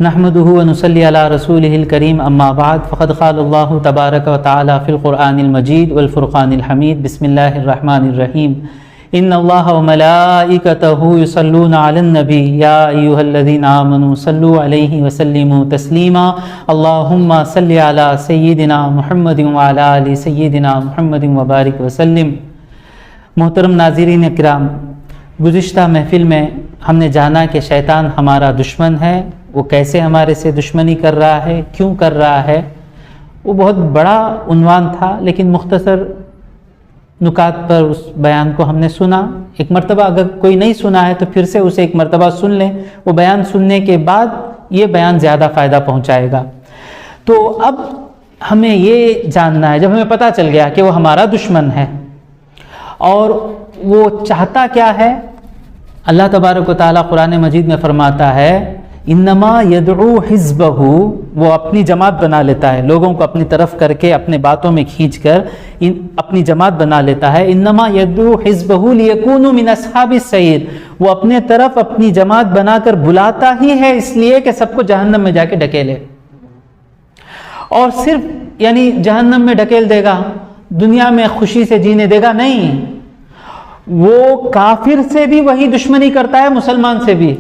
نحمده ونصلي على رسوله الكريم اما بعد فقد قال الله تبارك وتعالى في القرآن المجيد والفرقان الحميد بسم الله الرحمن الرحيم ان الله وملائكته يصلون على النبي يا ايها الذين آمنوا صلوا عليه وسلموا تسليما اللهم صل على سيدنا محمد وعلى آل سيدنا محمد وبارك وسلم۔ محترم ناظرین اکرام، گزشتہ محفل میں ہم نے جانا کہ شیطان ہمارا دشمن ہے، وہ کیسے ہمارے سے دشمنی کر رہا ہے، کیوں کر رہا ہے۔ وہ بہت بڑا عنوان تھا، لیکن مختصر نکات پر اس بیان کو ہم نے سنا۔ ایک مرتبہ اگر کوئی نہیں سنا ہے تو پھر سے اسے ایک مرتبہ سن لیں، وہ بیان سننے کے بعد یہ بیان زیادہ فائدہ پہنچائے گا۔ تو اب ہمیں یہ جاننا ہے، جب ہمیں پتہ چل گیا کہ وہ ہمارا دشمن ہے اور وہ چاہتا کیا ہے، اللہ تبارک و تعالیٰ قرآن مجید میں فرماتا ہے انما یدعو حزبہ، وہ اپنی جماعت بنا لیتا ہے، لوگوں کو اپنی طرف کر کے اپنے باتوں میں کھینچ کر اپنی جماعت بنا لیتا ہے۔ انما یدعو حزبہ لیکونوا من اصحاب السعیر، وہ اپنے طرف اپنی جماعت بنا کر بلاتا ہی ہے اس لیے کہ سب کو جہنم میں جا کے ڈھکیلے، اور صرف یعنی جہنم میں ڈھکیل دے گا، دنیا میں خوشی سے جینے دے گا نہیں، وہ کافر سے بھی وہی دشمنی کرتا ہے، مسلمان سے بھی۔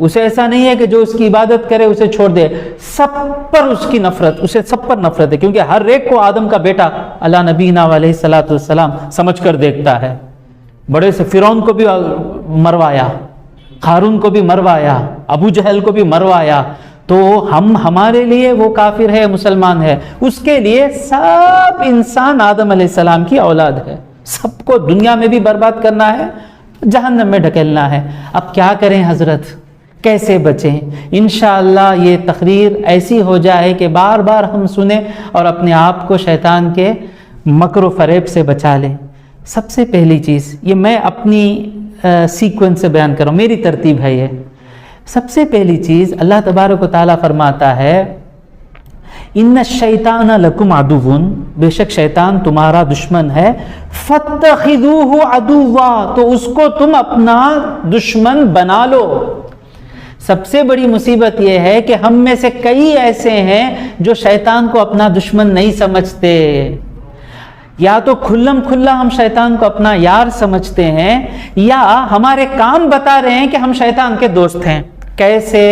اسے ایسا نہیں ہے کہ جو اس کی عبادت کرے اسے چھوڑ دے، سب پر اس کی نفرت، اسے سب پر نفرت ہے، کیونکہ ہر ایک کو آدم کا بیٹا علی نبینا علیہ الصلوۃ والسلام سمجھ کر دیکھتا ہے۔ بڑے سے فرعون کو بھی مروایا، قارون کو بھی مروایا، ابو جہل کو بھی مروایا، تو ہمارے لیے وہ کافر ہے، مسلمان ہے، اس کے لیے سب انسان آدم علیہ السلام کی اولاد ہے، سب کو دنیا میں بھی برباد کرنا ہے، جہنم میں ڈھکیلنا ہے۔ اب کیا کریں حضرت، کیسے بچیں؟ انشاءاللہ یہ تقریر ایسی ہو جائے کہ بار بار ہم سنیں اور اپنے آپ کو شیطان کے مکر و فریب سے بچا لیں۔ سب سے پہلی چیز، یہ میں اپنی سیکوینس سے بیان کر رہا ہوں، میری ترتیب ہے یہ۔ سب سے پہلی چیز، اللہ تبارک و تعالیٰ فرماتا ہے ان الشیطان لکم عدو، بے شک شیطان تمہارا دشمن ہے، فاتخذوہ عدوا، تو اس کو تم اپنا دشمن بنا لو۔ سب سے بڑی مصیبت یہ ہے کہ ہم میں سے کئی ایسے ہیں جو شیطان کو اپنا دشمن نہیں سمجھتے، یا تو کھلم کھلا ہم شیطان کو اپنا یار سمجھتے ہیں، یا ہمارے کام بتا رہے ہیں کہ ہم شیطان کے دوست ہیں۔ کیسے؟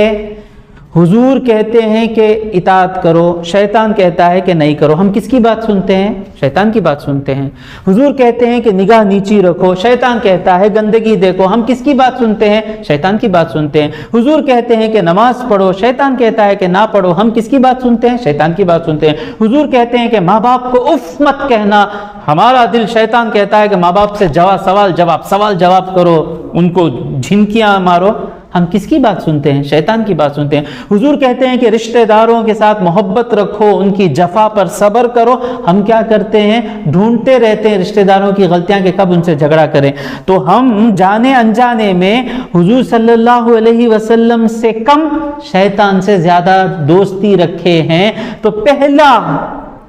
حضور کہتے ہیں کہ اطاعت کرو، شیطان کہتا ہے کہ نہیں کرو، ہم کس کی بات سنتے ہیں؟ شیطان کی بات سنتے ہیں۔ حضور کہتے ہیں کہ نگاہ نیچی رکھو، شیطان کہتا ہے گندگی دیکھو، ہم کس کی بات سنتے ہیں؟ شیطان کی بات سنتے ہیں۔ حضور کہتے ہیں کہ نماز پڑھو، شیطان کہتا ہے کہ نہ پڑھو، ہم کس کی بات سنتے ہیں؟ شیطان کی بات سنتے ہیں۔ حضور کہتے ہیں کہ ماں باپ کو اف مت کہنا، ہمارا دل شیطان کہتا ہے کہ ماں باپ سے سوال جواب کرو، ان کو جھنکیاں مارو، ہم کس کی بات سنتے ہیں؟ شیطان کی بات سنتے ہیں۔ حضور کہتے ہیں کہ رشتہ داروں کے ساتھ محبت رکھو، ان کی جفا پر صبر کرو، ہم کیا کرتے ہیں؟ ڈھونڈتے رہتے ہیں رشتہ داروں کی غلطیاں کہ کب ان سے جھگڑا کریں۔ تو ہم جانے انجانے میں حضور صلی اللہ علیہ وسلم سے کم، شیطان سے زیادہ دوستی رکھے ہیں۔ تو پہلا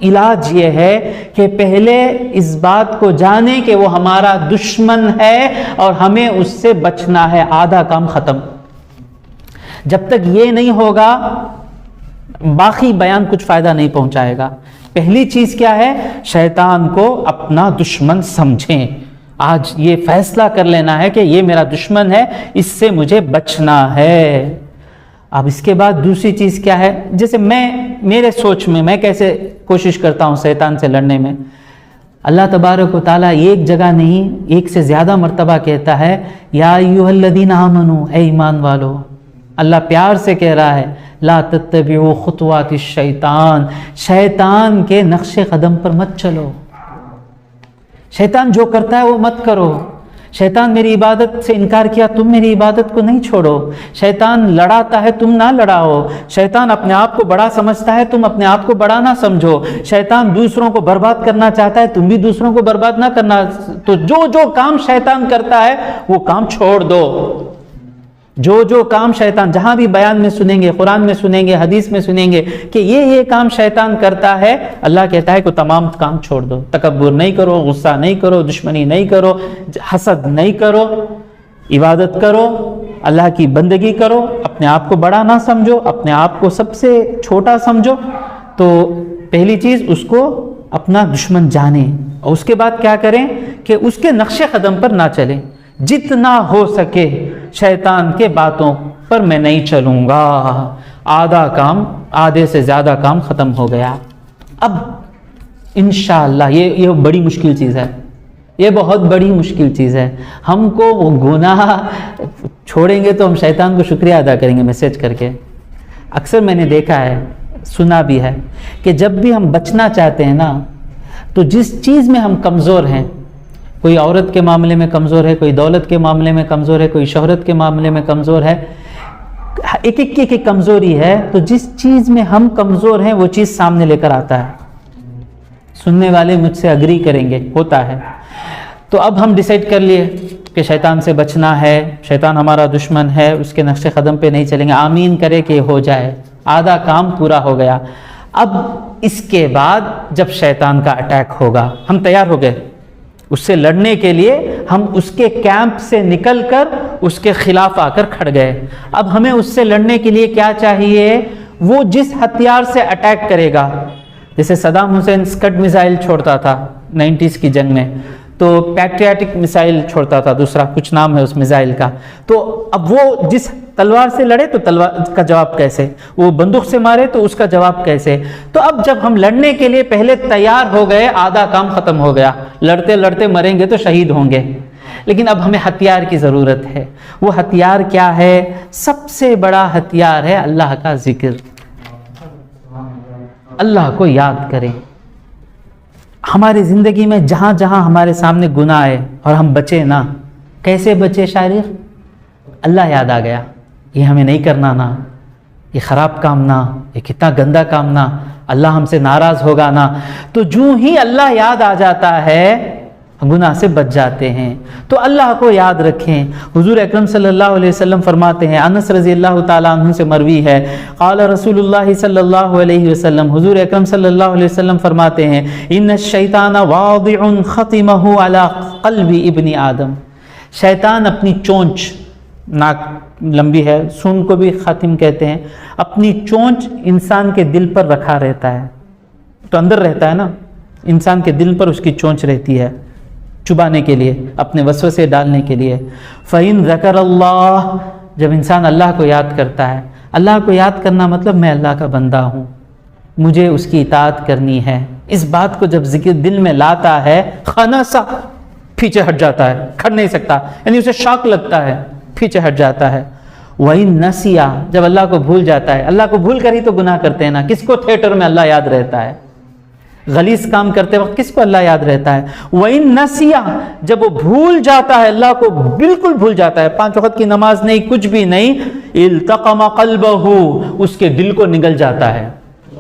علاج یہ ہے کہ پہلے اس بات کو جانیں کہ وہ ہمارا دشمن ہے اور ہمیں اس سے بچنا ہے، آدھا کام ختم۔ جب تک یہ نہیں ہوگا باقی بیان کچھ فائدہ نہیں پہنچائے گا۔ پہلی چیز کیا ہے؟ شیطان کو اپنا دشمن سمجھیں۔ آج یہ فیصلہ کر لینا ہے کہ یہ میرا دشمن ہے، اس سے مجھے بچنا ہے۔ اب اس کے بعد دوسری چیز کیا ہے؟ جیسے میرے سوچ میں کیسے کوشش کرتا ہوں شیطان سے لڑنے میں، اللہ تبارک و تعالیٰ ایک جگہ نہیں، ایک سے زیادہ مرتبہ کہتا ہے یا ایھا الذین آمنو، اے ایمان والو۔ اللہ پیار سے کہہ رہا ہے لا تتبعوا خطوات الشیطان، شیطان کے نقش قدم پر مت چلو، شیطان جو کرتا ہے وہ مت کرو۔ شیطان میری عبادت سے انکار کیا، تم میری عبادت کو نہیں چھوڑو۔ شیطان لڑاتا ہے، تم نہ لڑاؤ۔ شیطان اپنے آپ کو بڑا سمجھتا ہے، تم اپنے آپ کو بڑا نہ سمجھو۔ شیطان دوسروں کو برباد کرنا چاہتا ہے، تم بھی دوسروں کو برباد نہ کرنا۔ تو جو کام شیطان کرتا ہے وہ کام چھوڑ دو۔ جو کام شیطان، جہاں بھی بیان میں سنیں گے، قرآن میں سنیں گے، حدیث میں سنیں گے کہ یہ کام شیطان کرتا ہے، اللہ کہتا ہے کہ تمام کام چھوڑ دو۔ تکبر نہیں کرو، غصہ نہیں کرو، دشمنی نہیں کرو، حسد نہیں کرو، عبادت کرو، اللہ کی بندگی کرو، اپنے آپ کو بڑا نہ سمجھو، اپنے آپ کو سب سے چھوٹا سمجھو. تو پہلی چیز اس کو اپنا دشمن جانیں، اور اس کے بعد کیا کریں کہ اس کے نقش قدم پر نہ چلیں. جتنا ہو سکے شیطان کے باتوں پر میں نہیں چلوں گا. آدھا کام، آدھے سے زیادہ کام ختم ہو گیا. اب انشاءاللہ یہ بڑی مشکل چیز ہے، یہ بہت بڑی مشکل چیز ہے. ہم کو وہ گناہ چھوڑیں گے تو ہم شیطان کو شکریہ ادا کریں گے میسج کر کے. اکثر میں نے دیکھا ہے، سنا بھی ہے کہ جب بھی ہم بچنا چاہتے ہیں نا، تو جس چیز میں ہم کمزور ہیں، کوئی عورت کے معاملے میں کمزور ہے، کوئی دولت کے معاملے میں کمزور ہے، کوئی شہرت کے معاملے میں کمزور ہے، ایک کمزوری ہے، تو جس چیز میں ہم کمزور ہیں وہ چیز سامنے لے کر آتا ہے. سننے والے مجھ سے اگری کریں گے، ہوتا ہے. تو اب ہم ڈیسائیڈ کر لیے کہ شیطان سے بچنا ہے، شیطان ہمارا دشمن ہے، اس کے نقش قدم پہ نہیں چلیں گے. آمین کرے کہ ہو جائے، آدھا کام پورا ہو گیا. اب اس کے بعد جب شیطان کا اٹیک ہوگا، ہم تیار ہو گئے اس سے لڑنے کے لیے، ہم اس کے کیمپ سے نکل کر اس کے خلاف آ کر کھڑ گئے. اب ہمیں اس سے لڑنے کے لیے کیا چاہیے؟ وہ جس ہتھیار سے اٹیک کرے گا، جیسے صدام حسین اسکڈ میزائل چھوڑتا تھا 90s کی جنگ میں، تو پیٹریاٹک میزائل چھوڑتا تھا، دوسرا کچھ نام ہے اس میزائل کا. تو اب وہ جس تلوار سے لڑے تو تلوار کا جواب کیسے، وہ بندوق سے مارے تو اس کا جواب کیسے. تو اب جب ہم لڑنے کے لیے پہلے تیار ہو گئے، آدھا کام ختم ہو گیا. لڑتے لڑتے مریں گے تو شہید ہوں گے، لیکن اب ہمیں ہتھیار کی ضرورت ہے. وہ ہتھیار کیا ہے؟ سب سے بڑا ہتھیار ہے اللہ کا ذکر. اللہ کو یاد کریں. ہماری زندگی میں جہاں جہاں ہمارے سامنے گناہ ہے اور ہم بچے نا، کیسے بچے شارق؟ اللہ یاد آ گیا، یہ ہمیں نہیں کرنا نا، یہ خراب کام نا، یہ کتنا گندا کام نا، اللہ ہم سے ناراض ہوگا نا. تو جو ہی اللہ یاد آ جاتا ہے گناہ سے بچ جاتے ہیں. تو اللہ کو یاد رکھیں. حضور اکرم صلی اللہ علیہ وسلم فرماتے ہیں، انس رضی اللہ تعالیٰ عنہ سے مروی ہے، قال رسول اللہ صلی اللہ علیہ وسلم، حضور اکرم صلی اللہ علیہ وسلم فرماتے ہیں، ان الشیطان واضع خطمہ علی قلب ابن آدم. شیطان اپنی چونچ، ناک لمبی ہے، سون کو بھی خاتم کہتے ہیں، اپنی چونچ انسان کے دل پر رکھا رہتا ہے. تو اندر رہتا ہے نا، انسان کے دل پر اس کی چونچ رہتی ہے، چبانے کے لیے، اپنے وسوسے ڈالنے کے لیے. فَإِن ذَكَرَ اللَّهُ، جب انسان اللہ کو یاد کرتا ہے. اللہ کو یاد کرنا مطلب میں اللہ کا بندہ ہوں، مجھے اس کی اطاعت کرنی ہے. اس بات کو جب ذکر دل میں لاتا ہے، خنسا، پیچھے ہٹ جاتا ہے، کھڑ نہیں سکتا، یعنی اسے شاک لگتا ہے، پیچھے ہٹ جاتا ہے. وَإِن نَسِيَ، جب اللہ کو بھول جاتا ہے. اللہ کو بھول کر ہی تو گناہ کرتے ہیں نا. کس کو تھیٹر میں اللہ یاد رہتا ہے؟ غلیظ کام کرتے وقت کس کو اللہ یاد رہتا ہے؟ وَإِن نَسِيَ، جب وہ بھول جاتا ہے، اللہ کو بالکل بھول جاتا ہے، 5 وقت کی نماز نہیں، کچھ بھی نہیں، التقم قلبہ، اس کے دل کو نگل جاتا ہے.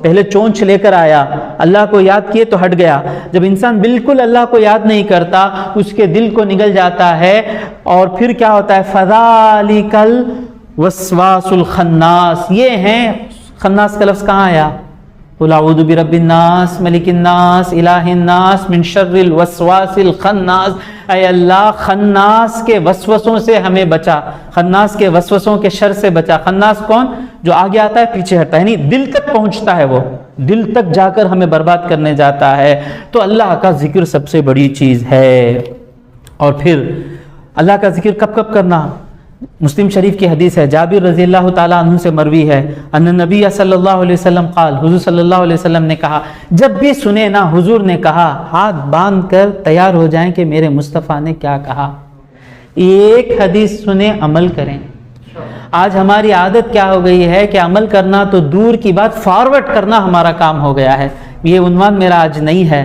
پہلے چونچ لے کر آیا، اللہ کو یاد کیے تو ہٹ گیا. جب انسان بالکل اللہ کو یاد نہیں کرتا، اس کے دل کو نگل جاتا ہے. اور پھر کیا ہوتا ہے؟ فَذَلِكَ الْوَسْوَاسُ الْخَنَّاسِ، یہ ہیں. خناس کا لفظ کہاں آیا؟ قُلْ أَعُوذُ بِرَبِّ النَّاسِ مَلِكِ النَّاسِ إِلَٰهِ النَّاسِ مِن شَرِّ الْوَسْوَاسِ الْخَنَّاسِ. اے اللہ، خناس کے وسوسوں سے ہمیں بچا، خناس کے وسوسوں کے شر سے بچا. خناس کون؟ جو آگے آتا ہے پیچھے ہٹتا ہے، یعنی دل تک پہنچتا ہے، وہ دل تک جا کر ہمیں برباد کرنے جاتا ہے. تو اللہ کا ذکر سب سے بڑی چیز ہے. اور پھر اللہ کا ذکر کب کب کرنا؟ مسلم شریف کی حدیث ہے، جابر رضی اللہ تعالیٰ عنہ سے مروی ہے، ان نبی صلی اللہ علیہ وسلم قال، حضور صلی اللہ علیہ وسلم نے کہا، جب بھی سنے نا، حضور نے کہا، ہاتھ باندھ کر تیار ہو جائیں کہ میرے مصطفیٰ نے کیا کہا. ایک حدیث سنیں، عمل کریں. آج ہماری عادت کیا ہو گئی ہے کہ عمل کرنا تو دور کی بات، فارورڈ کرنا ہمارا کام ہو گیا ہے. یہ عنوان میرا آج نہیں ہے،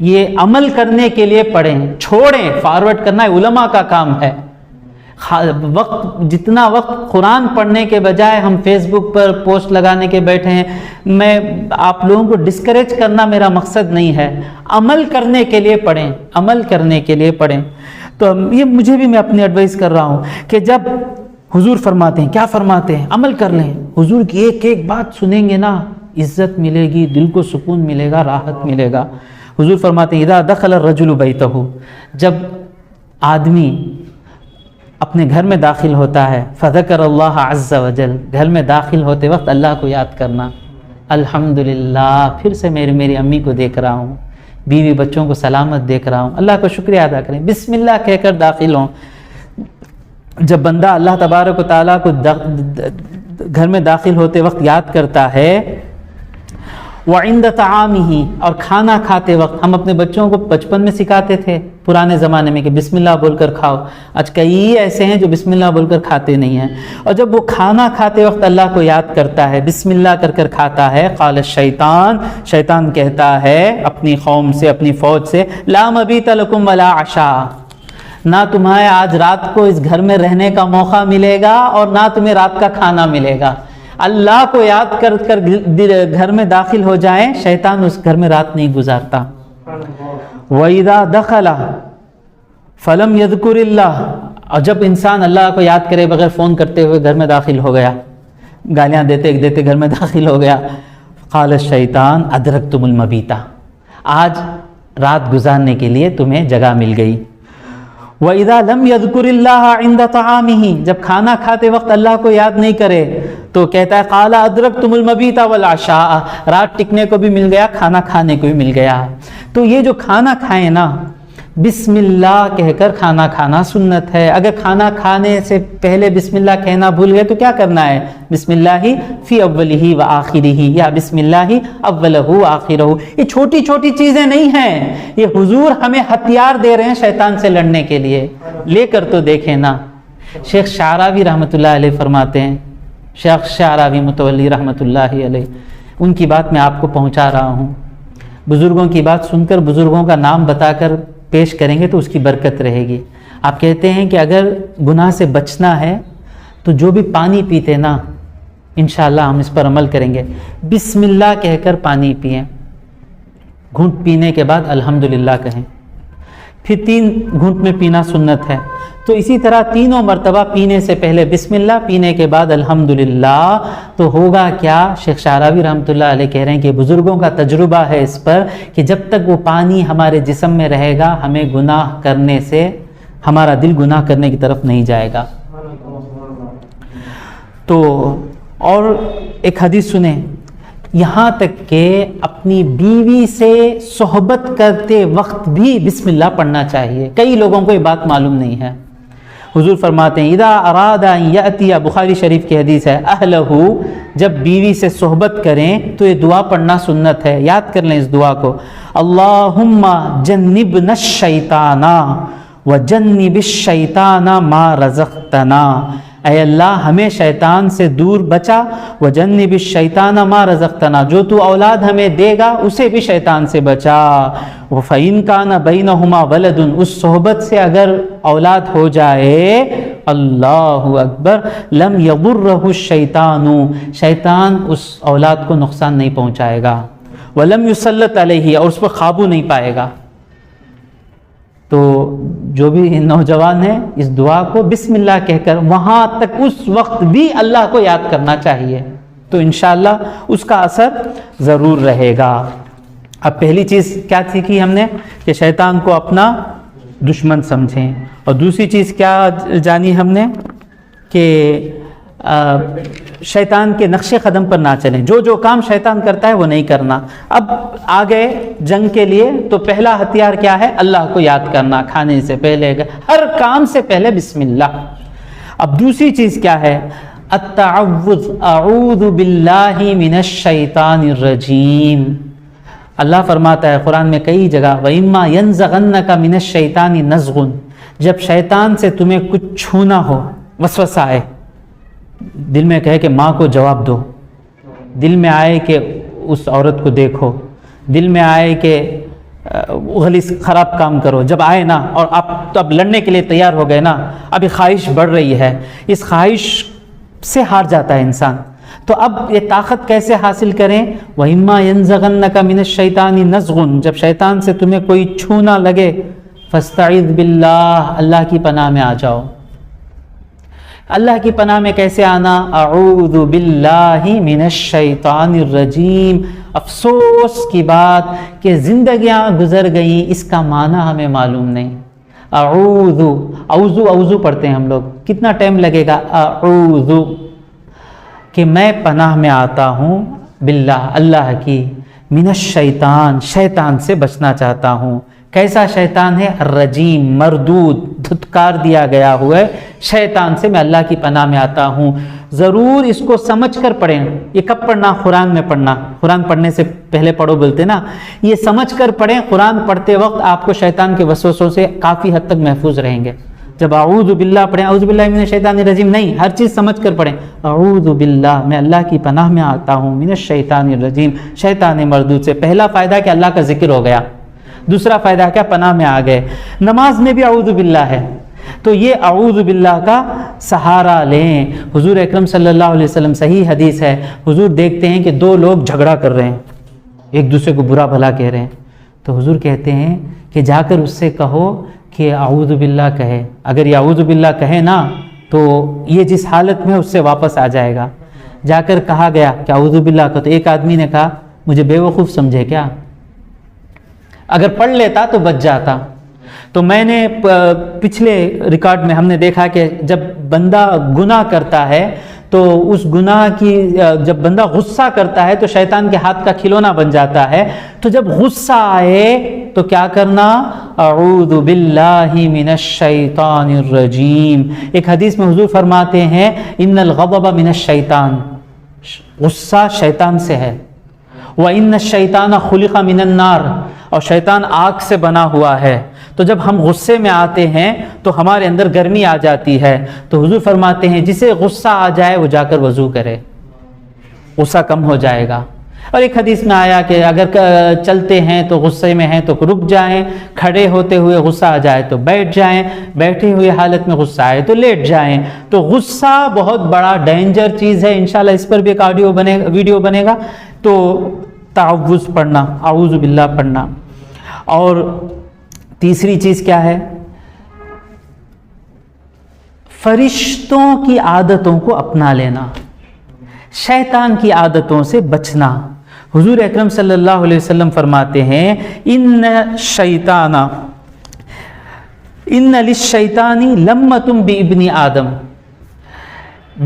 یہ عمل کرنے کے لیے پڑھیں، چھوڑیں. فارورڈ کرنا علماء کا کام ہے. جتنا وقت قرآن پڑھنے کے بجائے ہم فیس بک پر پوسٹ لگانے کے بیٹھے ہیں. میں آپ لوگوں کو ڈسکریج کرنا میرا مقصد نہیں ہے. عمل کرنے کے لیے پڑھیں، عمل کرنے کے لیے پڑھیں. تو یہ مجھے بھی، میں اپنی ایڈوائز کر رہا ہوں کہ جب حضور فرماتے ہیں، کیا فرماتے ہیں؟ عمل کر لیں. حضور کی ایک ایک بات سنیں گے نا، عزت ملے گی، دل کو سکون ملے گا، راحت ملے گا. حضور فرماتے ہیں، اذا دخل الرجل بیتہ، جب آدمی اپنے گھر میں داخل ہوتا ہے فذکر اللہ عز وجل، گھر میں داخل ہوتے وقت اللہ کو یاد کرنا، الحمدللہ پھر سے میری امی کو دیکھ رہا ہوں، بیوی بچوں کو سلامت دیکھ رہا ہوں، اللہ کو شکریہ ادا کریں، بسم اللہ کہہ کر داخل ہوں۔ جب بندہ اللہ تبارک و تعالیٰ کو گھر میں داخل ہوتے وقت یاد کرتا ہے، وَعِنْدَ طَعَامِهِ، اور کھانا کھاتے وقت، ہم اپنے بچوں کو بچپن میں سکھاتے تھے پرانے زمانے میں کہ بسم اللہ بول کر کھاؤ، آج کئی ایسے ہیں جو بسم اللہ بول کر کھاتے نہیں ہیں، اور جب وہ کھانا کھاتے وقت اللہ کو یاد کرتا ہے، بسم اللہ کر کر کھاتا ہے، قال الشیطان، شیطان کہتا ہے اپنی قوم سے، اپنی فوج سے، لا مبیت لکم ولا عشاء، نہ تمہیں آج رات کو اس گھر میں رہنے کا موقع ملے گا اور نہ تمہیں رات کا کھانا ملے گا۔ اللہ کو یاد کر کر گھر میں داخل ہو جائیں، شیطان اس گھر میں رات نہیں گزارتا۔ وَإِذَا دَخَلَ فَلَمْ يَذْكُرِ اللَّهَ، اور جب انسان اللہ کو یاد کرے بغیر فون کرتے ہوئے گھر میں داخل ہو گیا، گالیاں دیتے دیتے گھر میں داخل ہو گیا، قال الشیطان ادرکتم المبیتا، آج رات گزارنے کے لیے تمہیں جگہ مل گئی۔ وَإِذَا لَمْ يَذْكُرِ اللَّهَ عِنْدَ طَعَامِهِ، جب کھانا کھاتے وقت اللہ کو یاد نہیں کرے تو کہتا ہے قَالَ أَدْرَكْتُمُ الْمَبِيتَ وَالْعَشَاءَ، رات ٹکنے کو بھی مل گیا، کھانا کھانے کو بھی مل گیا۔ تو یہ جو کھانا کھائیں نا، بسم اللہ کہہ کر کھانا کھانا سنت ہے۔ اگر کھانا کھانے سے پہلے بسم اللہ کہنا بھول گئے تو کیا کرنا ہے؟ بسم اللہ فی اولہ و آخرہ، یا بسم اللہ اولہ و آخرہ۔ یہ چھوٹی چھوٹی چیزیں نہیں ہیں، یہ حضور ہمیں ہتھیار دے رہے ہیں شیطان سے لڑنے کے لیے۔ لے کر تو دیکھیں نا، شیخ شعراوی رحمۃ اللہ علیہ فرماتے ہیں، شیخ شعراوی متولی رحمۃ اللہ علیہ، ان کی بات میں آپ کو پہنچا رہا ہوں۔ بزرگوں کی بات سن کر، بزرگوں کا نام بتا کر پیش کریں گے تو اس کی برکت رہے گی۔ آپ کہتے ہیں کہ اگر گناہ سے بچنا ہے تو جو بھی پانی پیتے نا، انشاءاللہ ہم اس پر عمل کریں گے، بسم اللہ کہہ کر پانی پئیں، گھونٹ پینے کے بعد الحمدللہ کہیں، پھر 3 گھونٹ میں پینا سنت ہے۔ تو اسی طرح تینوں مرتبہ پینے سے پہلے بسم اللہ، پینے کے بعد الحمدللہ، تو ہوگا کیا؟ شیخ شعراوی رحمۃ اللہ علیہ کہہ رہے ہیں کہ بزرگوں کا تجربہ ہے اس پر کہ جب تک وہ پانی ہمارے جسم میں رہے گا، ہمیں گناہ کرنے سے، ہمارا دل گناہ کرنے کی طرف نہیں جائے گا۔ تو اور ایک حدیث سنیں، یہاں تک کہ اپنی بیوی سے صحبت کرتے وقت بھی بسم اللہ پڑھنا چاہیے۔ کئی لوگوں کو یہ بات معلوم نہیں ہے۔ حضور فرماتے ہیں اذا اراد ان یاتی، بخاری شریف کی حدیث ہے، اہلہ، جب بیوی سے صحبت کریں تو یہ دعا پڑھنا سنت ہے۔ یاد کر لیں اس دعا کو، اللہم جنبنا الشیطان وجنب الشیطان ما رزقتنا، اے اللہ ہمیں شیطان سے دور بچا، وجنب الشیطان ما رزقتنا، جو تو اولاد ہمیں دے گا اسے بھی شیطان سے بچا۔ وَفَإِنْ كَانَ بَيْنَهُمَا وَلَدٌ، اس صحبت سے اگر اولاد ہو جائے، اللہ اکبر، لم يضرہ الشیطان، شیطان اس اولاد کو نقصان نہیں پہنچائے گا، ولم يسلط علیہ، اور اس پر قابو نہیں پائے گا۔ تو جو بھی نوجوان ہیں اس دعا کو بسم اللہ کہہ کر وہاں تک اس وقت بھی اللہ کو یاد کرنا چاہیے، تو انشاءاللہ اس کا اثر ضرور رہے گا۔ اب پہلی چیز کیا سیکھی ہم نے کہ شیطان کو اپنا دشمن سمجھیں، اور دوسری چیز کیا جانی ہم نے کہ شیطان کے نقش قدم پر نہ چلیں، جو کام شیطان کرتا ہے وہ نہیں کرنا۔ اب آگے جنگ کے لیے تو پہلا ہتھیار کیا ہے؟ اللہ کو یاد کرنا، کھانے سے پہلے، ہر کام سے پہلے بسم اللہ۔ اب دوسری چیز کیا ہے؟ التعوذ، اعوذ باللہ من الشیطان الرجیم۔ اللہ فرماتا ہے قرآن میں کئی جگہ، وَإِمَّا يَنزَغَنَّكَ مِنَ الشَّيْطَانِ نَزْغٌ، جب شیطان سے تمہیں کچھ چھونا ہو، وسوسہ آئے، دل میں کہے کہ ماں کو جواب دو، دل میں آئے کہ اس عورت کو دیکھو، دل میں آئے کہ غلیظ خراب کام کرو، جب آئے نا، اور آپ تو اب لڑنے کے لیے تیار ہو گئے نا، ابھی خواہش بڑھ رہی ہے، اس خواہش سے ہار جاتا ہے انسان، تو اب یہ طاقت کیسے حاصل کریں؟ وَإِمَّا يَنزَغَنَّكَ مِنَ الشَّيْطَانِ نَزْغٌ، جب شیطان سے تمہیں کوئی چھونا لگے، فَاسْتَعِذْ بِاللَّهِ، اللہ کی پناہ میں آ جاؤ۔ اللہ کی پناہ میں کیسے آنا؟ اعوذ باللہ من الشیطان الرجیم۔ افسوس کی بات کہ زندگیاں گزر گئیں، اس کا معنی ہمیں معلوم نہیں۔ اعوذ، اوزو پڑھتے ہیں ہم لوگ، کتنا ٹائم لگے گا؟ اعوذ، کہ میں پناہ میں آتا ہوں باللہ، اللہ کی، من الشیطان، شیطان سے بچنا چاہتا ہوں۔ کیسا شیطان ہے؟ الرجیم، مردود، دھتکار دیا گیا ہوا ہے شیطان سے میں اللہ کی پناہ میں آتا ہوں۔ ضرور اس کو سمجھ کر پڑھیں۔ یہ کب پڑھنا؟ قرآن میں پڑھنا، قرآن پڑھنے سے پہلے پڑھو بولتے نا، یہ سمجھ کر پڑھیں۔ قرآن پڑھتے وقت آپ کو شیطان کے وسوسوں سے کافی حد تک محفوظ رہیں گے۔ جب اعوذ باللہ پڑھیں، اعوذ باللہ من الشیطان الرجیم نہیں، ہر چیز سمجھ کر پڑھیں۔ اعوذ باللہ، میں اللہ کی پناہ میں آتا ہوں، من الشیطان الرجیم، شیطان مردود سے۔ پہلا فائدہ کہ اللہ کا ذکر ہو گیا، دوسرا فائدہ کیا؟ پناہ میں آ گئے۔ نماز میں بھی اعوذ باللہ ہے، تو یہ اعوذ باللہ کا سہارا لیں۔ حضور اکرم صلی اللہ علیہ وسلم، صحیح حدیث ہے، حضور دیکھتے ہیں کہ دو لوگ جھگڑا کر رہے ہیں، ایک دوسرے کو برا بھلا کہہ رہے ہیں، تو حضور کہتے ہیں کہ جا کر اس سے کہو کہ اعوذ باللہ کہے۔ اگر یہ اعوذ باللہ کہے نا تو یہ جس حالت میں اس سے واپس آ جائے گا۔ جا کر کہا گیا کہ اعوذ باللہ کا، تو ایک آدمی نے کہا مجھے بے وقوف سمجھے کیا؟ اگر پڑھ لیتا تو بچ جاتا۔ تو میں نے پچھلے ریکارڈ میں ہم نے دیکھا کہ جب بندہ گناہ کرتا ہے تو اس گناہ کی، جب بندہ غصہ کرتا ہے تو شیطان کے ہاتھ کا کھلونا بن جاتا ہے۔ تو جب غصہ آئے تو کیا کرنا؟ اعوذ باللہ من الشیطان الرجیم۔ ایک حدیث میں حضور فرماتے ہیں ان الغضب من الشیطان، غصہ شیطان سے ہے، وَإِنَّ الشَّيْطَانَ خُلِقَ مِنَ النَّارِ، اور شیطان آگ سے بنا ہوا ہے۔ تو جب ہم غصے میں آتے ہیں تو ہمارے اندر گرمی آ جاتی ہے، تو حضور فرماتے ہیں جسے غصہ آ جائے وہ جا کر وضو کرے، غصہ کم ہو جائے گا۔ اور ایک حدیث میں آیا کہ اگر چلتے ہیں تو غصے میں ہیں تو رک جائیں، کھڑے ہوتے ہوئے غصہ آ جائے تو بیٹھ جائیں، بیٹھے ہوئے حالت میں غصہ آئے تو لیٹ جائیں۔ تو غصہ بہت بڑا ڈینجر چیز ہے، انشاءاللہ اس پر بھی ایک ویڈیو بنے گا۔ تو تعوذ پڑھنا، اعوذ باللہ پڑھنا۔ اور تیسری چیز کیا ہے؟ فرشتوں کی عادتوں کو اپنا لینا، شیطان کی عادتوں سے بچنا۔ حضور اکرم صلی اللہ علیہ وسلم فرماتے ہیں ان للشیطان لمۃ بابن آدم،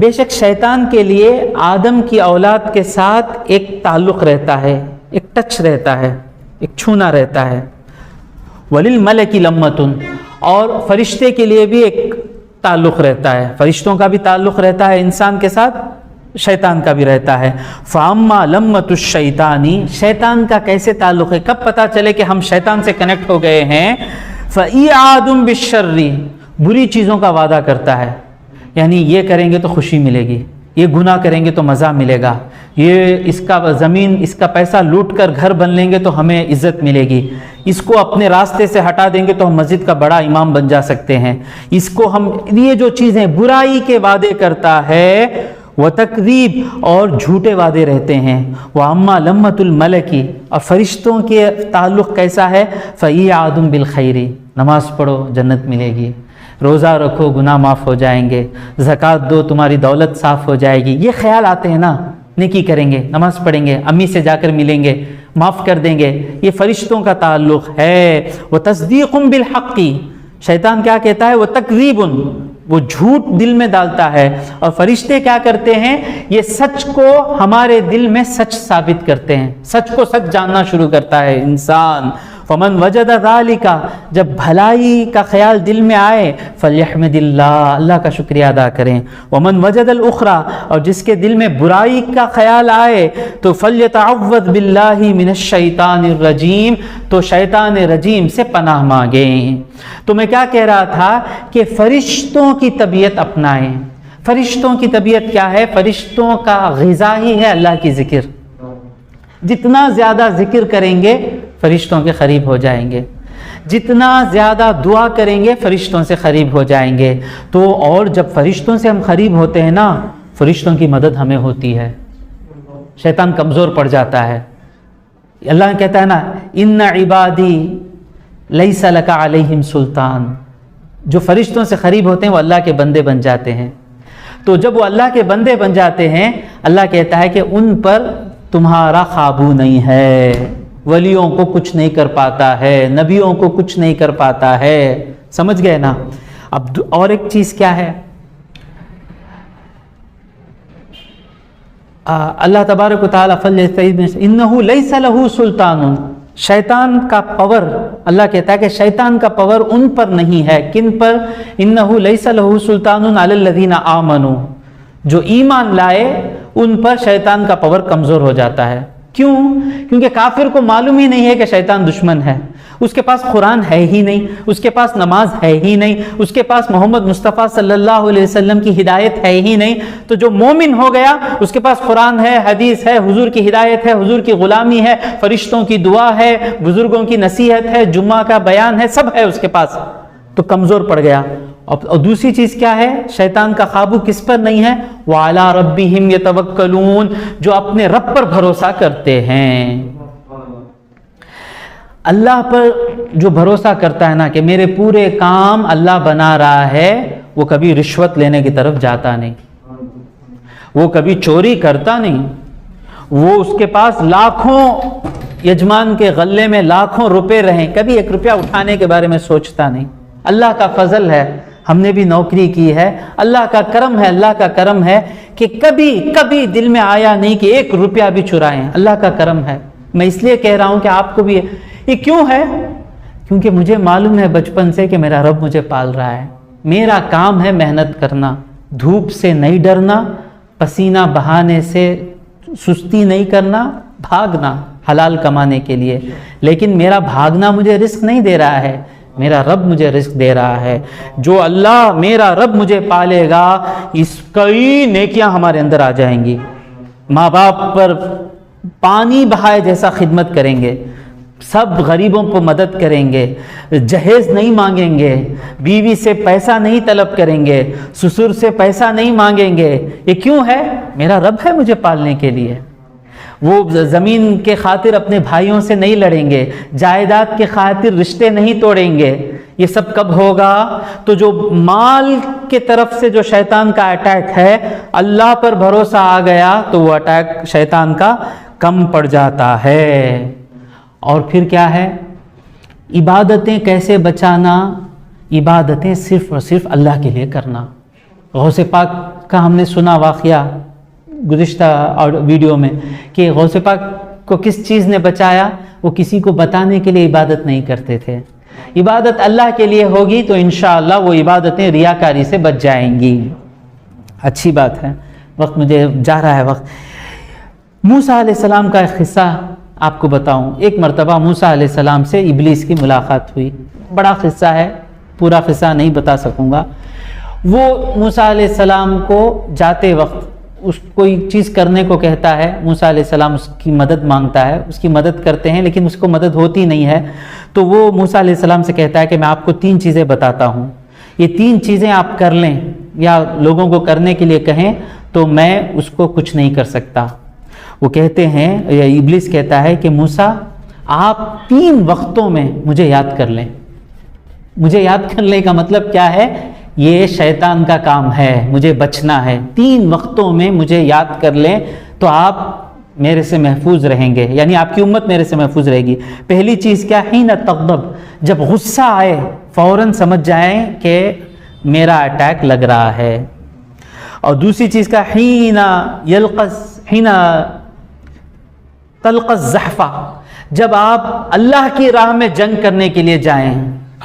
بے شک شیطان کے لیے آدم کی اولاد کے ساتھ ایک تعلق رہتا ہے، ایک ٹچ رہتا ہے، ایک چھونا رہتا ہے۔ وللملک لمۃ، اور فرشتے کے لیے بھی ایک تعلق رہتا ہے، فرشتوں کا بھی تعلق رہتا ہے انسان کے ساتھ، شیطان کا بھی رہتا ہے۔ فاما لمۃ الشیطان، شیطان کا کیسے تعلق ہے؟ کب پتہ چلے کہ ہم شیطان سے کنیکٹ ہو گئے ہیں؟ فَإِعَادٌ بِالشَّرِّ، بری چیزوں کا وعدہ کرتا ہے، یعنی یہ کریں گے تو خوشی ملے گی، یہ گناہ کریں گے تو مزہ ملے گا، یہ اس کا زمین، اس کا پیسہ لوٹ کر گھر بن لیں گے تو ہمیں عزت ملے گی، اس کو اپنے راستے سے ہٹا دیں گے تو ہم مسجد کا بڑا امام بن جا سکتے ہیں، اس کو ہم، یہ جو چیزیں برائی کے وعدے کرتا ہے، وَتَكْذِيب، اور جھوٹے وعدے رہتے ہیں۔ وَأَمَّا لَمَّةُ الْمَلَكِ، اور فرشتوں کے تعلق کیسا ہے؟ فَإِعَادٌ بِالْخَيْرِ، نماز پڑھو جنت ملے گی، روزہ رکھو گناہ معاف ہو جائیں گے، زکوٰۃ دو تمہاری دولت صاف ہو جائے گی۔ یہ خیال آتے ہیں نا، نیکی کریں گے، نماز پڑھیں گے، امی سے جا کر ملیں گے، معاف کر دیں گے، یہ فرشتوں کا تعلق ہے۔ وَتَصْدِيقٌ بِالْحَقِّ، شیطان کیا کہتا ہے؟ وَتَكْذِيبٌ، وہ جھوٹ دل میں ڈالتا ہے، اور فرشتے کیا کرتے ہیں؟ یہ سچ کو ہمارے دل میں سچ ثابت کرتے ہیں، سچ کو سچ جاننا شروع کرتا ہے انسان۔ فمن وجد ذالک، جب بھلائی کا خیال دل میں آئے، فلیحمد اللہ، اللہ کا شکریہ ادا کریں۔ ومن وجد الاخری، اور جس کے دل میں برائی کا خیال آئے تو فلیتعوذ باللہ من الشیطان الرجیم، تو شیطان رجیم سے پناہ مانگیں۔ تو میں کیا کہہ رہا تھا کہ فرشتوں کی طبیعت اپنائیں۔ فرشتوں کی طبیعت کیا ہے؟ فرشتوں کا غذا ہی ہے اللہ کی ذکر، جتنا زیادہ ذکر کریں گے فرشتوں کے قریب ہو جائیں گے، جتنا زیادہ دعا کریں گے فرشتوں سے قریب ہو جائیں گے۔ تو اور جب فرشتوں سے ہم قریب ہوتے ہیں نا، فرشتوں کی مدد ہمیں ہوتی ہے، شیطان کمزور پڑ جاتا ہے۔ اللہ کہتا ہے نا ان عبادی لیس لک علیہم سلطان، جو فرشتوں سے قریب ہوتے ہیں وہ اللہ کے بندے بن جاتے ہیں۔ تو جب وہ اللہ کے بندے بن جاتے ہیں، اللہ کہتا ہے کہ ان پر تمہارا قابو نہیں ہے، ولیوں کو کچھ نہیں کر پاتا ہے، نبیوں کو کچھ نہیں کر پاتا ہے، سمجھ گئے نا؟ اب اور ایک چیز کیا ہے، اللہ تبارک و تعالیٰ انہ لیس لہ سلطان، شیطان کا پاور، اللہ کہتا ہے کہ شیطان کا پاور ان پر نہیں ہے، کن پر؟ انہ لیس لہ سلطان علی الذین آمنوا، جو ایمان لائے ان پر شیطان کا پاور کمزور ہو جاتا ہے۔ کیوں؟ کیونکہ کافر کو معلوم ہی نہیں ہے کہ شیطان دشمن ہے، اس کے پاس قرآن ہے ہی نہیں، اس کے پاس نماز ہے ہی نہیں، اس کے پاس محمد مصطفیٰ صلی اللہ علیہ وسلم کی ہدایت ہے ہی نہیں۔ تو جو مومن ہو گیا اس کے پاس قرآن ہے، حدیث ہے، حضور کی ہدایت ہے، حضور کی غلامی ہے، فرشتوں کی دعا ہے، بزرگوں کی نصیحت ہے، جمعہ کا بیان ہے، سب ہے اس کے پاس، تو کمزور پڑ گیا۔ اور دوسری چیز کیا ہے؟ شیطان کا قابو کس پر نہیں ہے؟ وَعَلَىٰ رَبِّهِمْ يَتَوَكَّلُونَ، جو اپنے رب پر بھروسہ کرتے ہیں۔ اللہ پر جو بھروسہ کرتا ہے نا کہ میرے پورے کام اللہ بنا رہا ہے، وہ کبھی رشوت لینے کی طرف جاتا نہیں، وہ کبھی چوری کرتا نہیں، وہ اس کے پاس لاکھوں یجمان کے غلے میں لاکھوں روپے رہیں، کبھی ایک روپیہ اٹھانے کے بارے میں سوچتا نہیں۔ اللہ کا فضل ہے، ہم نے بھی نوکری کی ہے، اللہ کا کرم ہے، اللہ کا کرم ہے کہ کبھی دل میں آیا نہیں کہ ایک روپیہ بھی چرائیں، اللہ کا کرم ہے۔ میں اس لیے کہہ رہا ہوں کہ آپ کو بھی یہ کیوں ہے؟ کیونکہ مجھے معلوم ہے بچپن سے کہ میرا رب مجھے پال رہا ہے، میرا کام ہے محنت کرنا، دھوپ سے نہیں ڈرنا، پسینہ بہانے سے سستی نہیں کرنا، بھاگنا حلال کمانے کے لیے، لیکن میرا بھاگنا مجھے رزق نہیں دے رہا ہے، میرا رب مجھے رزق دے رہا ہے۔ جو اللہ میرا رب مجھے پالے گا، اس کئی نیکیاں ہمارے اندر آ جائیں گی۔ ماں باپ پر پانی بہائے جیسا خدمت کریں گے، سب غریبوں کو مدد کریں گے، جہیز نہیں مانگیں گے، بیوی سے پیسہ نہیں طلب کریں گے، سسر سے پیسہ نہیں مانگیں گے۔ یہ کیوں ہے؟ میرا رب ہے مجھے پالنے کے لیے۔ وہ زمین کے خاطر اپنے بھائیوں سے نہیں لڑیں گے، جائیداد کے خاطر رشتے نہیں توڑیں گے۔ یہ سب کب ہوگا؟ تو جو مال کے طرف سے جو شیطان کا اٹیک ہے، اللہ پر بھروسہ آ گیا تو وہ اٹیک شیطان کا کم پڑ جاتا ہے۔ اور پھر کیا ہے؟ عبادتیں کیسے بچانا؟ عبادتیں صرف اور صرف اللہ کے لیے کرنا۔ غوث پاک کا ہم نے سنا واقعہ گزشتہ اور ویڈیو میں کہ غوث پاک کو کس چیز نے بچایا؟ وہ کسی کو بتانے کے لیے عبادت نہیں کرتے تھے۔ عبادت اللہ کے لیے ہوگی تو انشاءاللہ وہ عبادتیں ریاکاری سے بچ جائیں گی۔ اچھی بات ہے، وقت مجھے جا رہا ہے وقت۔ موسیٰ علیہ السلام کا ایک قصہ آپ کو بتاؤں۔ ایک مرتبہ موسیٰ علیہ السلام سے ابلیس کی ملاقات ہوئی، بڑا قصہ ہے، پورا قصہ نہیں بتا سکوں گا۔ وہ موسیٰ علیہ السلام کو جاتے وقت اس کوئی چیز کرنے کو کہتا ہے، موسیٰ علیہ السلام اس کی مدد مانگتا ہے، اس کی مدد کرتے ہیں لیکن اس کو مدد ہوتی نہیں ہے، تو وہ موسیٰ علیہ السلام سے کہتا ہے کہ میں آپ کو 3 چیزیں بتاتا ہوں، یہ 3 چیزیں آپ کر لیں یا لوگوں کو کرنے کے لیے کہیں تو میں اس کو کچھ نہیں کر سکتا۔ وہ کہتے ہیں، یا ابلیس کہتا ہے کہ موسیٰ آپ 3 وقتوں میں مجھے یاد کر لیں۔ مجھے یاد کرنے کا مطلب کیا ہے؟ یہ شیطان کا کام ہے، مجھے بچنا ہے، 3 وقتوں میں مجھے یاد کر لیں تو آپ میرے سے محفوظ رہیں گے، یعنی آپ کی امت میرے سے محفوظ رہے گی۔ پہلی چیز کیا؟ حین تغضب، جب غصہ آئے فوراً سمجھ جائیں کہ میرا اٹیک لگ رہا ہے۔ اور دوسری چیز کا حین تلقى الزحف، جب آپ اللہ کی راہ میں جنگ کرنے کے لیے جائیں۔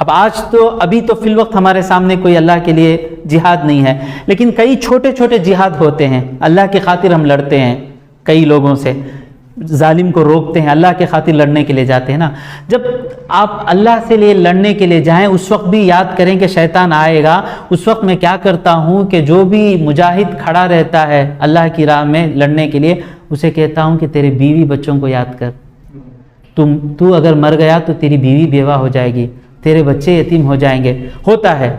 اب ابھی تو فی الوقت ہمارے سامنے کوئی اللہ کے لیے جہاد نہیں ہے، لیکن کئی چھوٹے چھوٹے جہاد ہوتے ہیں، اللہ کی خاطر ہم لڑتے ہیں، کئی لوگوں سے ظالم کو روکتے ہیں، اللہ کی خاطر لڑنے کے لیے جاتے ہیں نا۔ جب آپ اللہ سے لیے لڑنے کے لیے جائیں اس وقت بھی یاد کریں کہ شیطان آئے گا۔ اس وقت میں کیا کرتا ہوں کہ جو بھی مجاہد کھڑا رہتا ہے اللہ کی راہ میں لڑنے کے لیے، اسے کہتا ہوں کہ تیرے بیوی بچوں کو یاد کر، تو اگر مر گیا تو تیری بیوی بیوہ ہو جائے گی، تیرے بچے یتیم ہو جائیں گے۔ ہوتا ہے،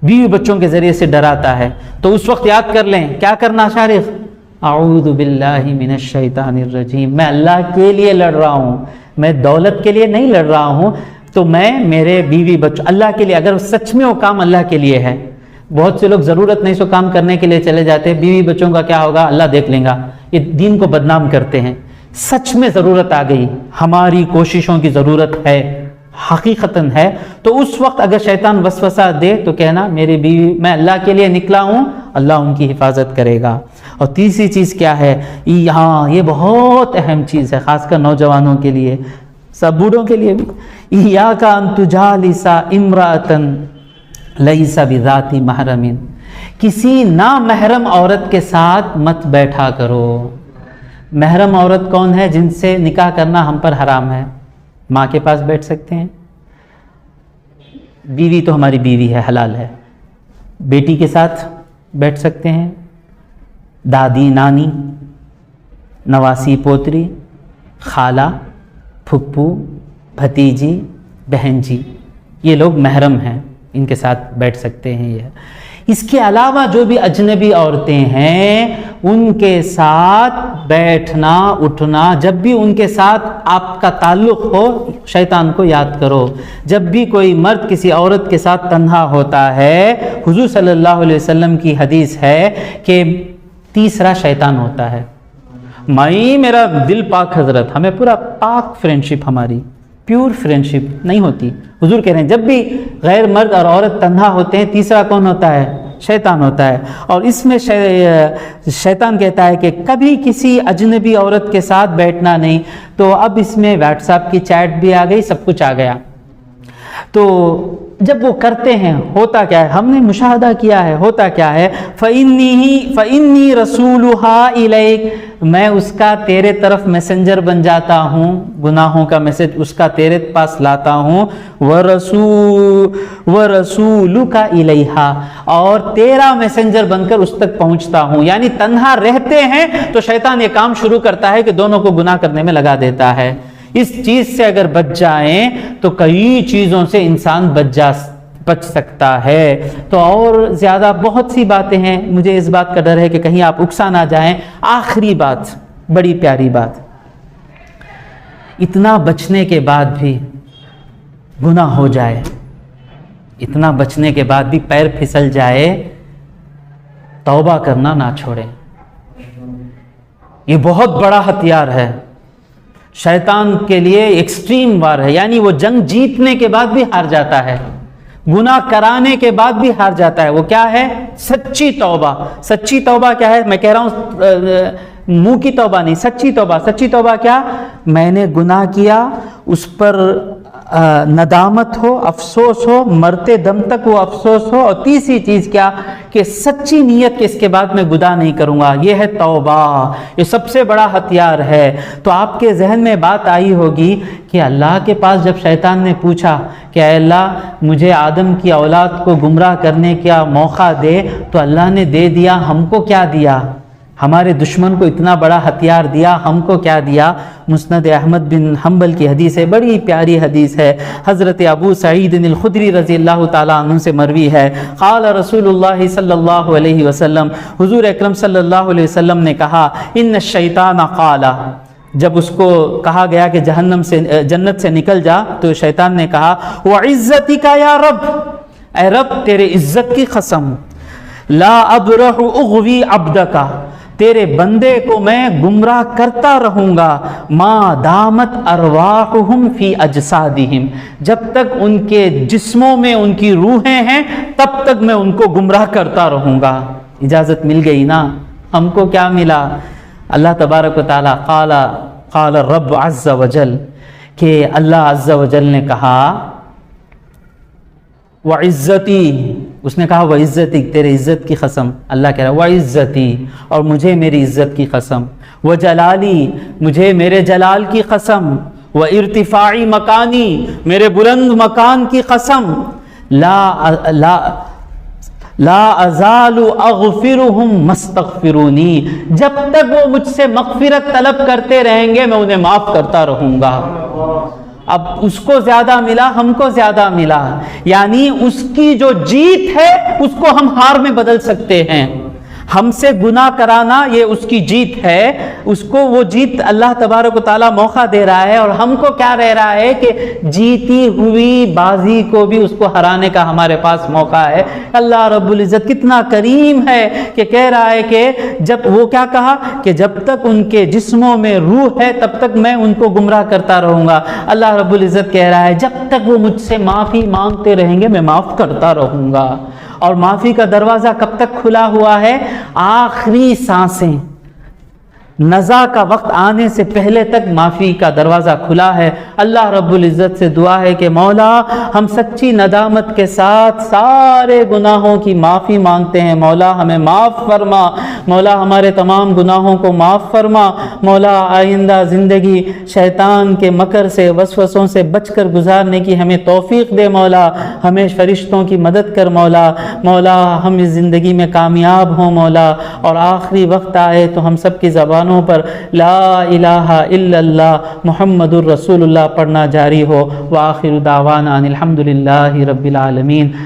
بیوی بچوں کے ذریعے سے ڈراتا ہے، تو اس وقت یاد کر لیں کیا کرنا شارف؟ اعوذ باللہ من الشیطان الرجیم، میں اللہ کے لیے لڑ رہا ہوں، میں دولت کے لیے نہیں لڑ رہا ہوں، تو میں میرے بیوی بچوں اللہ کے لیے، اگر سچ میں وہ کام اللہ کے لیے ہے۔ بہت سے لوگ ضرورت نہیں سو کام کرنے کے لیے چلے جاتے، بیوی بچوں کا کیا ہوگا اللہ دیکھ لیں گا، یہ دین کو بدنام کرتے ہیں۔ سچ میں ضرورت آ گئی، ہماری کوششوں کی ضرورت ہے، حقیقتاً ہے، تو اس وقت اگر شیطان وسوسہ دے تو کہنا میری بیوی، میں اللہ کے لیے نکلا ہوں، اللہ ان کی حفاظت کرے گا۔ اور تیسری چیز کیا ہے، یہاں یہ بہت اہم چیز ہے، خاص کر نوجوانوں کے لیے، سب بوڑھوں کے لیے بھی، ایاک ان تجالس امرأۃ لیس بذات محرم، کسی نامحرم عورت کے ساتھ مت بیٹھا کرو۔ محرم عورت کون ہے؟ جن سے نکاح کرنا ہم پر حرام ہے۔ ماں کے پاس بیٹھ سکتے ہیں، بیوی تو ہماری بیوی ہے، حلال ہے، بیٹی کے ساتھ بیٹھ سکتے ہیں، دادی، نانی، نواسی، پوتری، خالہ، پھپھو، بھتیجی، بہن جی، یہ لوگ محرم ہیں، ان کے ساتھ بیٹھ سکتے ہیں۔ یہ اس کے علاوہ جو بھی اجنبی عورتیں ہیں ان کے ساتھ بیٹھنا اٹھنا، جب بھی ان کے ساتھ آپ کا تعلق ہو شیطان کو یاد کرو۔ جب بھی کوئی مرد کسی عورت کے ساتھ تنہا ہوتا ہے، حضور صلی اللہ علیہ وسلم کی حدیث ہے کہ تیسرا شیطان ہوتا ہے۔ میرا دل پاک حضرت، ہمیں پورا پاک فرینڈشپ، ہماری پیور فرینڈشپ نہیں ہوتی۔ حضور کہہ رہے ہیں جب بھی غیر مرد اور عورت تنہا ہوتے ہیں، تیسرا کون ہوتا ہے؟ شیطان ہوتا ہے۔ اور اس میں شیطان کہتا ہے کہ کبھی کسی اجنبی عورت کے ساتھ بیٹھنا نہیں۔ تو اب اس میں واٹس ایپ کی چیٹ بھی آ گئی، سب کچھ آ گیا۔ تو جب وہ کرتے ہیں ہوتا کیا ہے، ہم نے مشاہدہ کیا ہے، ہوتا کیا ہے، فَإِنِّي رَسُولُهَا إِلَيْكَ، میں اس کا تیرے طرف میسنجر بن جاتا ہوں، گناہوں کا میسج اس کا تیرے پاس لاتا ہوں، وَرَسُولُكَ إِلَيْهَا، اور تیرا میسنجر بن کر اس تک پہنچتا ہوں۔ یعنی تنہا رہتے ہیں تو شیطان یہ کام شروع کرتا ہے کہ دونوں کو گناہ کرنے میں لگا دیتا ہے۔ اس چیز سے اگر بچ جائیں تو کئی چیزوں سے انسان بچ سکتا ہے۔ تو اور زیادہ بہت سی باتیں ہیں، مجھے اس بات کا ڈر ہے کہ کہیں آپ اکسا نہ جائیں۔ آخری بات، بڑی پیاری بات، اتنا بچنے کے بعد بھی گناہ ہو جائے، اتنا بچنے کے بعد بھی پیر پھسل جائے، توبہ کرنا نہ چھوڑیں۔ یہ بہت بڑا ہتھیار ہے شیطان کے لیے، ایکسٹریم وار ہے، یعنی وہ جنگ جیتنے کے بعد بھی ہار جاتا ہے، گناہ کرانے کے بعد بھی ہار جاتا ہے۔ وہ کیا ہے؟ سچی توبہ۔ سچی توبہ کیا ہے؟ میں کہہ رہا ہوں منہ کی توبہ نہیں، سچی توبہ۔ سچی توبہ کیا؟ میں نے گناہ کیا، اس پر ندامت ہو، افسوس ہو، مرتے دم تک وہ افسوس ہو، اور تیسری چیز کیا کہ سچی نیت کہ اس کے بعد میں گناہ نہیں کروں گا۔ یہ ہے توبہ، یہ سب سے بڑا ہتھیار ہے۔ تو آپ کے ذہن میں بات آئی ہوگی کہ اللہ کے پاس جب شیطان نے پوچھا کہ اے اللہ مجھے آدم کی اولاد کو گمراہ کرنے کا موقع دے، تو اللہ نے دے دیا، ہم کو کیا دیا؟ ہمارے دشمن کو اتنا بڑا ہتھیار دیا، ہم کو کیا دیا؟ مسند احمد بن حنبل کی حدیث ہے، بڑی پیاری حدیث ہے، حضرت ابو سعید الخدری رضی اللہ تعالیٰ عنہ سے مروی ہے، قال رسول اللہ صلی اللہ علیہ وسلم، حضور اکرم صلی اللہ علیہ وسلم نے کہا، ان الشیطان قال، جب اس کو کہا گیا کہ جنت سے نکل جا، تو شیطان نے کہا، وعزتک یا رب، اے رب تیرے عزت کی قسم، لا ابرح اغوی عبدک، تیرے بندے کو میں گمراہ کرتا رہوں گا، ما دامت ارواحہم فی اجسادہم، جب تک ان کے جسموں میں ان کی روحیں ہیں تب تک میں ان کو گمراہ کرتا رہوں گا۔ اجازت مل گئی نا؟ ہم کو کیا ملا؟ اللہ تبارک و تعالی قال رب عز وجل، کہ اللہ عز وجل نے کہا وعزتی، اس نے کہا وعزتی، تیرے عزت کی قسم، اللہ کہہ رہا وعزتی، اور مجھے میری عزت کی قسم، وجلالی، مجھے میرے جلال کی قسم، وارتفاعی مکانی، میرے بلند مکان کی قسم، لا ازال اغفرهم مستغفرونی، جب تک وہ مجھ سے مغفرت طلب کرتے رہیں گے میں انہیں معاف کرتا رہوں گا۔ اب اس کو زیادہ ملا، ہم کو زیادہ ملا، یعنی اس کی جو جیت ہے اس کو ہم ہار میں بدل سکتے ہیں، ہم سے گناہ کرانا یہ اس کی جیت ہے، اس کو وہ جیت اللہ تبارک و تعالیٰ موقع دے رہا ہے، اور ہم کو کیا رہ رہا ہے کہ جیتی ہوئی بازی کو بھی اس کو ہرانے کا ہمارے پاس موقع ہے۔ اللہ رب العزت کتنا کریم ہے کہ کہہ رہا ہے کہ جب وہ کیا کہا کہ جب تک ان کے جسموں میں روح ہے تب تک میں ان کو گمراہ کرتا رہوں گا۔ اللہ رب العزت کہہ رہا ہے جب تک وہ مجھ سے معافی مانگتے رہیں گے میں معاف کرتا رہوں گا۔ اور معافی کا دروازہ کب تک کھلا ہوا ہے؟ آخری سانسیں، نزا کا وقت آنے سے پہلے تک معافی کا دروازہ کھلا ہے۔ اللہ رب العزت سے دعا ہے کہ مولا ہم سچی ندامت کے ساتھ سارے گناہوں کی معافی مانگتے ہیں، مولا ہمیں معاف فرما، مولا ہمارے تمام گناہوں کو معاف فرما، مولا آئندہ زندگی شیطان کے مکر سے وسوسوں سے بچ کر گزارنے کی ہمیں توفیق دے، مولا ہمیں فرشتوں کی مدد کر، مولا مولا ہم اس زندگی میں کامیاب ہوں مولا، اور آخری وقت آئے تو ہم سب کی زبانوں پر لا الہ الا اللہ محمد الرسول اللہ پڑھنا جاری ہو۔ وآخر دعوانا ان الحمد للہ رب العالمین۔